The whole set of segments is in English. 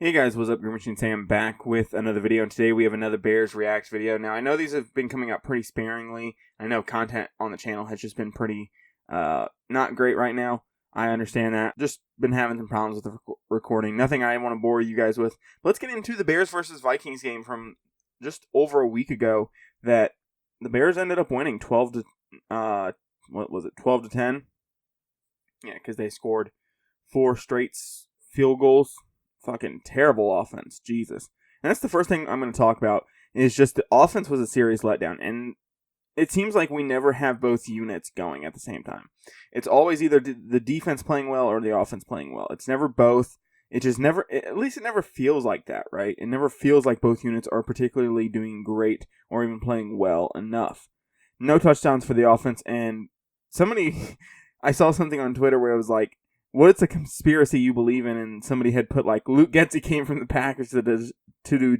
Hey guys, what's up? GreenMachineSam back with another video, and today we have another Bears Reacts video. Now, I know these have been coming out pretty sparingly. I know content on the channel has just been pretty not great right now. I understand that. Just been having some problems with the recording. Nothing I want to bore you guys with. But let's get into the Bears versus Vikings game from just over a week ago that the Bears ended up winning 12 to 10? Yeah, because they scored 4 straight field goals. Fucking terrible offense, Jesus. And that's the first thing I'm going to talk about, is just the offense was a serious letdown. And it seems like we never have both units going at the same time. It's always either the defense playing well or the offense playing well. It's never both. It just never, at least it never feels like that, right? It never feels like both units are particularly doing great or even playing well enough. No touchdowns for the offense, and somebody, I saw something on Twitter where it was like, what's a conspiracy you believe in? And somebody had put like Luke Getsy came from the Packers to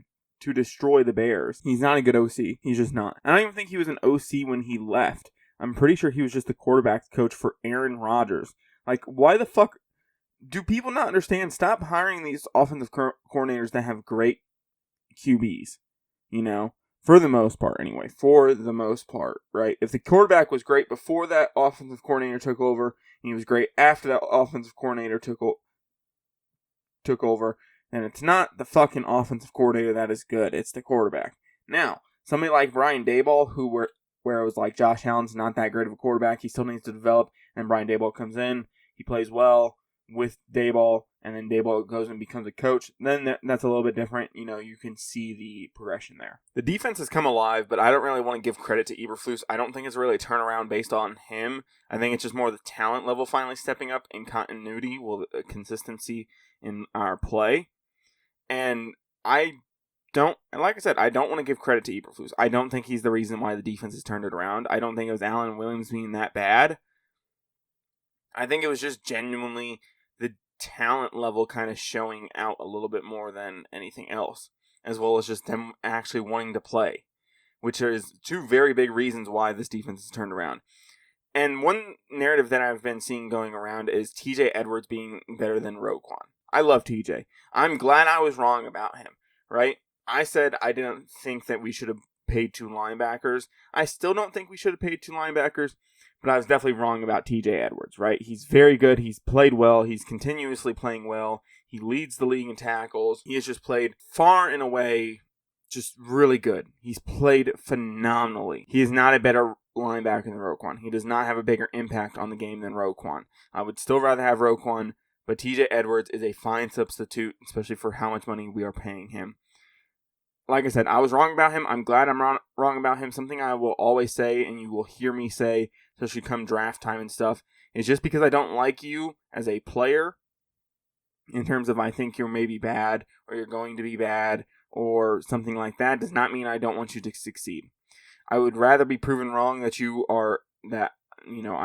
destroy the Bears. He's not a good OC. He's just not. I don't even think he was an OC when he left. I'm pretty sure he was just the quarterback coach for Aaron Rodgers. Like, why the fuck do people not understand? Stop hiring these offensive coordinators that have great QBs. You know, for the most part, anyway. For the most part, right? If the quarterback was great before that offensive coordinator took over, and he was great after that offensive coordinator took over, then it's not the fucking offensive coordinator that is good. It's the quarterback. Now, somebody like Brian Daboll, where it was like Josh Allen's not that great of a quarterback, he still needs to develop, and Brian Daboll comes in, he plays well with Daboll, and then Daboll goes and becomes a coach, then that's a little bit different. You know, you can see the progression there. The defense has come alive, but I don't really want to give credit to Eberflus. I don't think it's really a turnaround based on him. I think it's just more the talent level finally stepping up in continuity, consistency in our play. And like I said, I don't want to give credit to Eberflus. I don't think he's the reason why the defense has turned it around. I don't think it was Allen Williams being that bad. I think it was just genuinely the talent level kind of showing out a little bit more than anything else, as well as just them actually wanting to play, which is 2 very big reasons why this defense has turned around. And one narrative that I've been seeing going around is TJ Edwards being better than Roquan. I love TJ. I'm glad I was wrong about him, right? I said I didn't think that we should have paid 2 linebackers. I still don't think we should have paid 2 linebackers, but I was definitely wrong about TJ Edwards, right? He's very good. He's played well. He's continuously playing well. He leads the league in tackles. He has just played far and away just really good. He's played phenomenally. He is not a better linebacker than Roquan. He does not have a bigger impact on the game than Roquan. I would still rather have Roquan, but TJ Edwards is a fine substitute, especially for how much money we are paying him. Like I said, I was wrong about him. I'm glad I'm wrong about him. Something I will always say, and you will hear me say, especially come draft time and stuff, is just because I don't like you as a player, in terms of I think you're maybe bad, or you're going to be bad, or something like that, does not mean I don't want you to succeed. I would rather be proven wrong I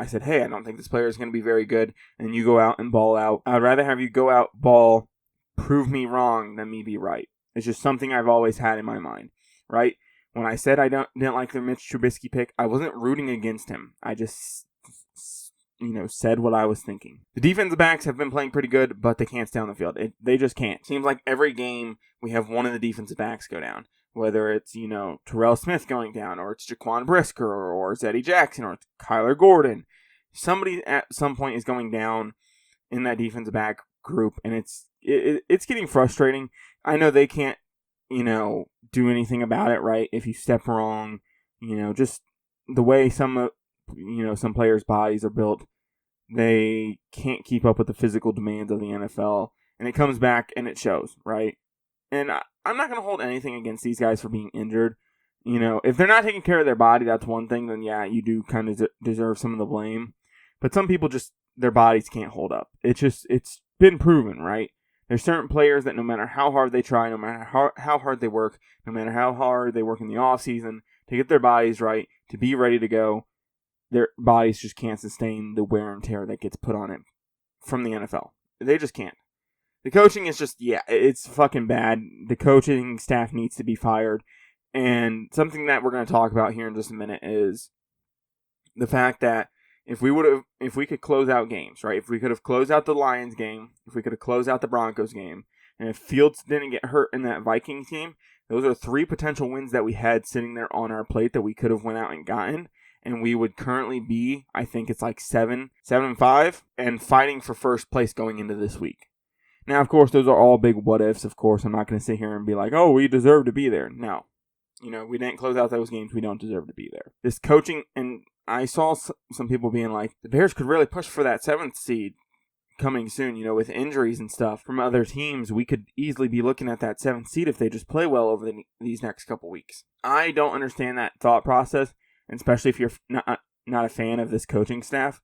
said, hey, I don't think this player is going to be very good, and you go out and ball out. I'd rather have you go out, ball, prove me wrong, than me be right. It's just something I've always had in my mind, right? When I said I didn't like the Mitch Trubisky pick, I wasn't rooting against him. I just, said what I was thinking. The defensive backs have been playing pretty good, but they can't stay on the field. They just can't. Seems like every game we have one of the defensive backs go down. Whether it's, Terrell Smith going down, or it's Jaquan Brisker, or it's Eddie Jackson, or it's Kyler Gordon. Somebody at some point is going down in that defensive back group, and it's getting frustrating. I know they can't, do anything about it, right? If you step wrong, just the way some players' bodies are built, they can't keep up with the physical demands of the NFL, and it comes back and it shows, right? And I'm not going to hold anything against these guys for being injured. If they're not taking care of their body, that's one thing, then yeah, you do kind of deserve some of the blame. But some people just, their bodies can't hold up. It's been proven, right? There's certain players that no matter how hard they try, no matter how hard they work, no matter how hard they work in the offseason to get their bodies right, to be ready to go, their bodies just can't sustain the wear and tear that gets put on it from the NFL. They just can't. The coaching is just, it's fucking bad. The coaching staff needs to be fired. And something that we're going to talk about here in just a minute is the fact that if we could close out games, right? If we could have closed out the Lions game, if we could have closed out the Broncos game, And if Fields didn't get hurt in that Vikings game, those are 3 potential wins that we had sitting there on our plate that we could have went out and gotten. And we would currently be, I think it's like 7-5, and fighting for first place going into this week. Now, of course, those are all big what-ifs. Of course, I'm not going to sit here and be like, oh, we deserve to be there. No. We didn't close out those games. We don't deserve to be there. This coaching, and I saw some people being like, the Bears could really push for that 7th seed coming soon, with injuries and stuff from other teams. We could easily be looking at that 7th seed if they just play well over these next couple weeks. I don't understand that thought process, especially if you're not a fan of this coaching staff.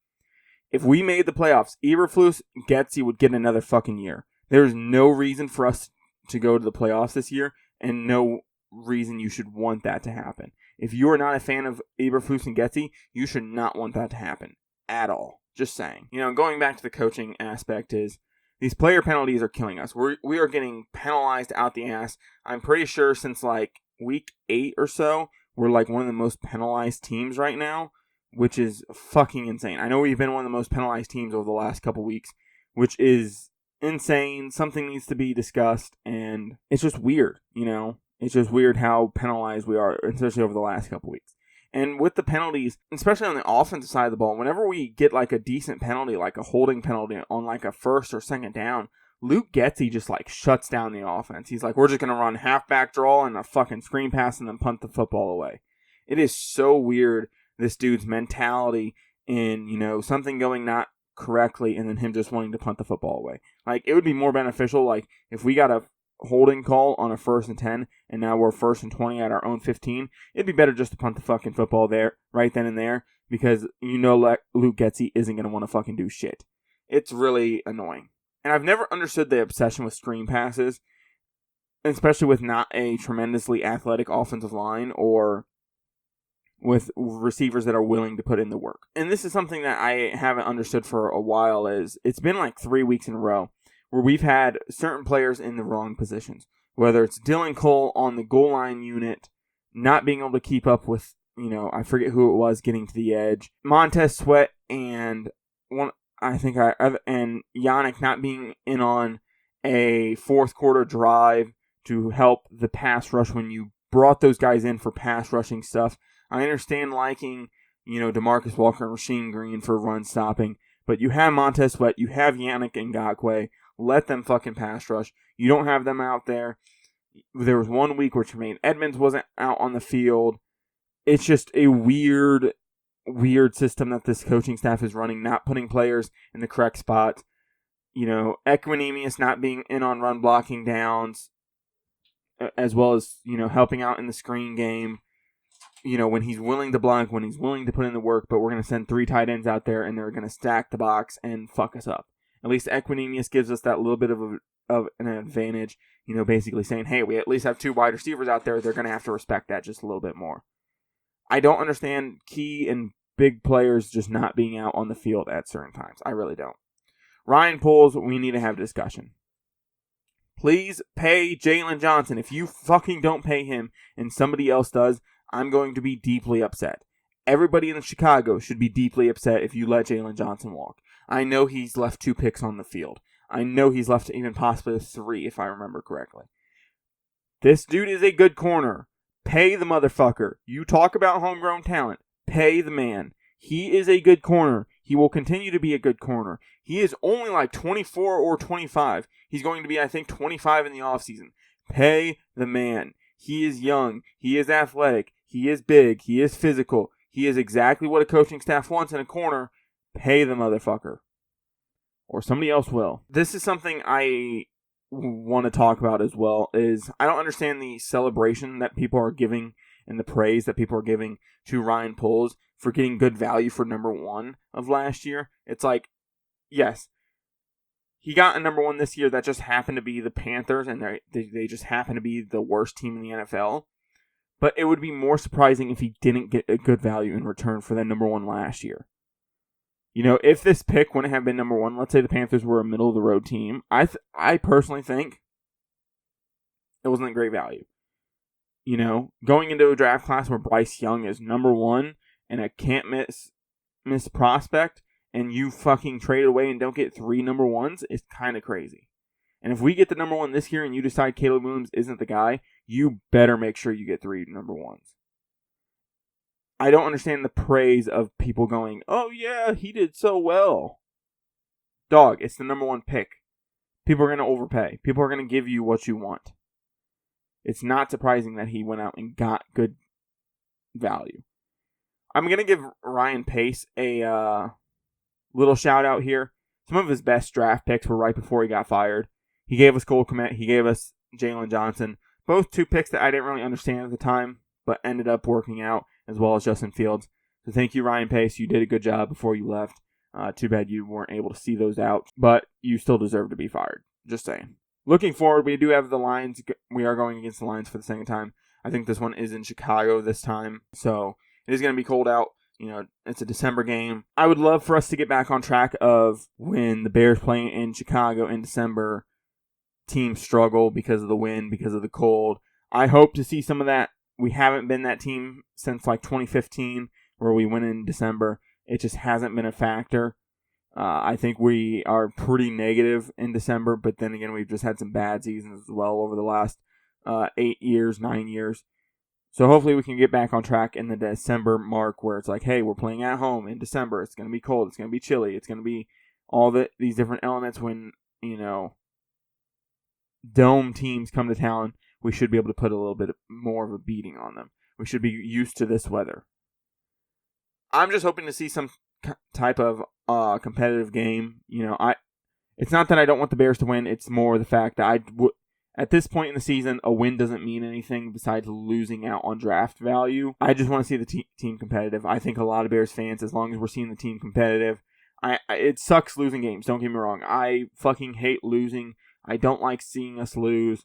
If we made the playoffs, Eberflus, Getsy would get another fucking year. There's no reason for us to go to the playoffs this year, and no reason you should want that to happen. If you are not a fan of Eberflus and Getsy, you should not want that to happen at all. Just saying. Going back to the coaching aspect is, these player penalties are killing us. We are getting penalized out the ass. I'm pretty sure since like week 8 or so, we're like one of the most penalized teams right now, which is fucking insane. I know we've been one of the most penalized teams over the last couple weeks, which is insane. Something needs to be discussed, and it's just weird, It's just weird how penalized we are, especially over the last couple weeks. And with the penalties, especially on the offensive side of the ball, whenever we get like a decent penalty, like a holding penalty on like a first or second down, Luke Getsy just like shuts down the offense. He's like, we're just going to run halfback draw and a fucking screen pass and then punt the football away. It is so weird, this dude's mentality in, something going not correctly and then him just wanting to punt the football away. Like, it would be more beneficial, like, if we got a holding call on a 1st and 10 and now we're 1st and 20 at our own 15, it'd be better just to punt the fucking football there, right then and there, because Luke Getsy isn't going to want to fucking do shit. It's really annoying. And I've never understood the obsession with screen passes, especially with not a tremendously athletic offensive line or with receivers that are willing to put in the work. And this is something that I haven't understood for a while. Is it's been like 3 weeks in a row where we've had certain players in the wrong positions. Whether it's Dylan Cole on the goal line unit, not being able to keep up with, I forget who it was getting to the edge. Montez Sweat and Yannick not being in on a 4th quarter drive to help the pass rush when you brought those guys in for pass rushing stuff. I understand liking, DeMarcus Walker and Rasheem Green for run stopping, but you have Montez Sweat, you have Yannick Ngakoue. Let them fucking pass rush. You don't have them out there. There was 1 week where Tremaine Edmonds wasn't out on the field. It's just a weird system that this coaching staff is running, not putting players in the correct spot. Equinemius not being in on run blocking downs, as well as, helping out in the screen game. When he's willing to block, when he's willing to put in the work, but we're going to send 3 tight ends out there and they're going to stack the box and fuck us up. At least Equinemius gives us that little bit of an advantage, basically saying, hey, we at least have 2 wide receivers out there. They're going to have to respect that just a little bit more. I don't understand key and big players just not being out on the field at certain times. I really don't. Ryan Poles, we need to have a discussion. Please pay Jalen Johnson. If you fucking don't pay him and somebody else does, I'm going to be deeply upset. Everybody in Chicago should be deeply upset if you let Jalen Johnson walk. I know he's left 2 picks on the field. I know he's left even possibly 3, if I remember correctly. This dude is a good corner. Pay the motherfucker. You talk about homegrown talent. Pay the man. He is a good corner. He will continue to be a good corner. He is only like 24 or 25. He's going to be, I think, 25 in the offseason. Pay the man. He is young. He is athletic. He is big. He is physical. He is exactly what a coaching staff wants in a corner. Pay the motherfucker. Or somebody else will. This is something I want to talk about as well, is I don't understand the celebration that people are giving and the praise that people are giving to Ryan Poles for getting good value for number 1 of last year. It's like, yes, he got a number 1 this year that just happened to be the Panthers, and they just happen to be the worst team in the NFL. But it would be more surprising if he didn't get a good value in return for that number 1 last year. If this pick wouldn't have been number 1, let's say the Panthers were a middle-of-the-road team, I personally think it wasn't a great value. Going into a draft class where Bryce Young is number 1 and a can't-miss prospect, and you fucking trade away and don't get 3 number 1s is kind of crazy. And if we get the number 1 this year and you decide Caleb Williams isn't the guy, you better make sure you get 3 number 1s. I don't understand the praise of people going, oh yeah, he did so well. Dog, it's the number 1 pick. People are going to overpay. People are going to give you what you want. It's not surprising that he went out and got good value. I'm going to give Ryan Pace a little shout out here. Some of his best draft picks were right before he got fired. He gave us Cole Kmet. He gave us Jalen Johnson. Both 2 picks that I didn't really understand at the time, but ended up working out, as well as Justin Fields. So thank you, Ryan Pace. You did a good job before you left. Too bad you weren't able to see those out, but you still deserve to be fired. Just saying. Looking forward, we do have the Lions. We are going against the Lions for the second time. I think this one is in Chicago this time, so it is going to be cold out. You know, it's a December game. I would love for us to get back on track of when the Bears playing in Chicago in December, teams struggle because of the wind, because of the cold. I hope to see some of that. We haven't been that team since like 2015 where we went in December. It just hasn't been a factor. I think we are pretty negative in December, but then again, we've just had some bad seasons as well over the last 8 years, 9 years. So hopefully we can get back on track in the December mark where it's like, hey, we're playing at home in December. It's going to be cold. It's going to be chilly. It's going to be all these different elements when, you know, dome teams come to town. We should be able to put a little bit more of a beating on them. We should be used to this weather. I'm just hoping to see some type of competitive game. You know, it's not that I don't want the Bears to win. It's more the fact that at this point in the season, a win doesn't mean anything besides losing out on draft value. I just want to see the team competitive. I think a lot of Bears fans, as long as we're seeing the team competitive, it sucks losing games. Don't get me wrong. I fucking hate losing. I don't like seeing us lose.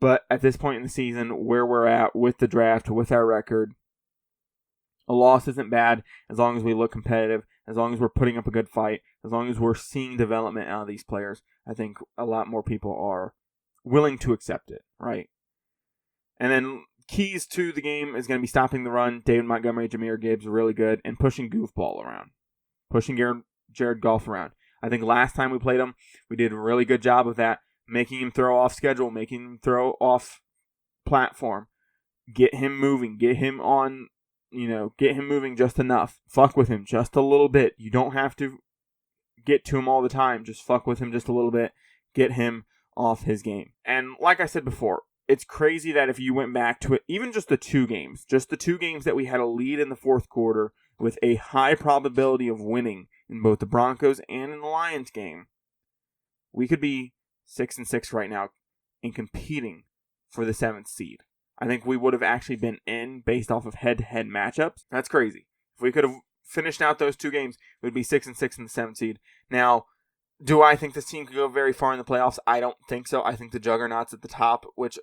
But at this point in the season, where we're at with the draft, with our record, a loss isn't bad as long as we look competitive, as long as we're putting up a good fight, as long as we're seeing development out of these players. I think a lot more people are willing to accept it, right? And then keys to the game is going to be stopping the run. David Montgomery, Jahmyr Gibbs are really good, and pushing Goofball around, pushing Jared Goff around. I think last time we played him, we did a really good job of that, making him throw off schedule, making him throw off platform, get him moving, get him on, get him moving just enough. Fuck with him just a little bit. You don't have to get to him all the time. Just fuck with him just a little bit. Get him off his game. And like I said before, it's crazy that if you went back to it, even just the two games that we had a lead in the fourth quarter with a high probability of winning in both the Broncos and in the Lions game, we could be 6-6 right now and competing for the 7th seed. I think we would have actually been in based off of head-to-head matchups. That's crazy. If we could have finished out those two games, it would be 6-6 in the 7th seed. Now, do I think this team could go very far in the playoffs? I don't think so. I think the juggernauts at the top, which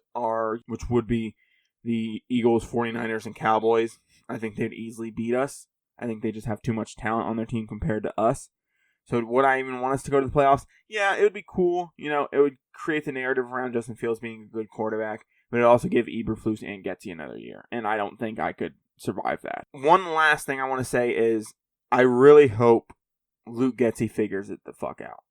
would be the Eagles, 49ers, and Cowboys, I think they'd easily beat us. I think they just have too much talent on their team compared to us. So would I even want us to go to the playoffs? Yeah, it would be cool. It would create the narrative around Justin Fields being a good quarterback, but it would also give Eberflus and Getsy another year. And I don't think I could survive that. One last thing I want to say is I really hope Luke Getsy figures it the fuck out.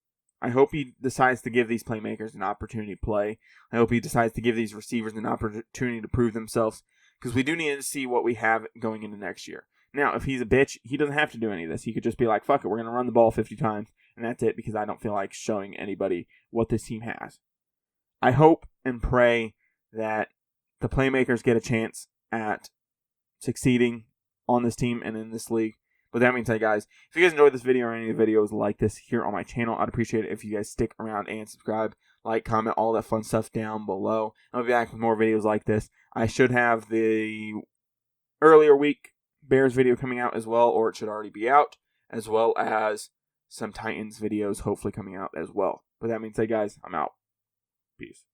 I hope he decides to give these playmakers an opportunity to play. I hope he decides to give these receivers an opportunity to prove themselves, because we do need to see what we have going into next year. Now, if he's a bitch, he doesn't have to do any of this. He could just be like, fuck it, we're going to run the ball 50 times, and that's it, because I don't feel like showing anybody what this team has. I hope and pray that the playmakers get a chance at succeeding on this team and in this league. But that being said, guys, if you guys enjoyed this video or any of the videos like this here on my channel, I'd appreciate it if you guys stick around and subscribe, like, comment, all that fun stuff down below. I'll be back with more videos like this. I should have the earlier week Bears video coming out as well, or it should already be out, as well as some Titans videos hopefully coming out as well. But that being said, guys, I'm out. Peace.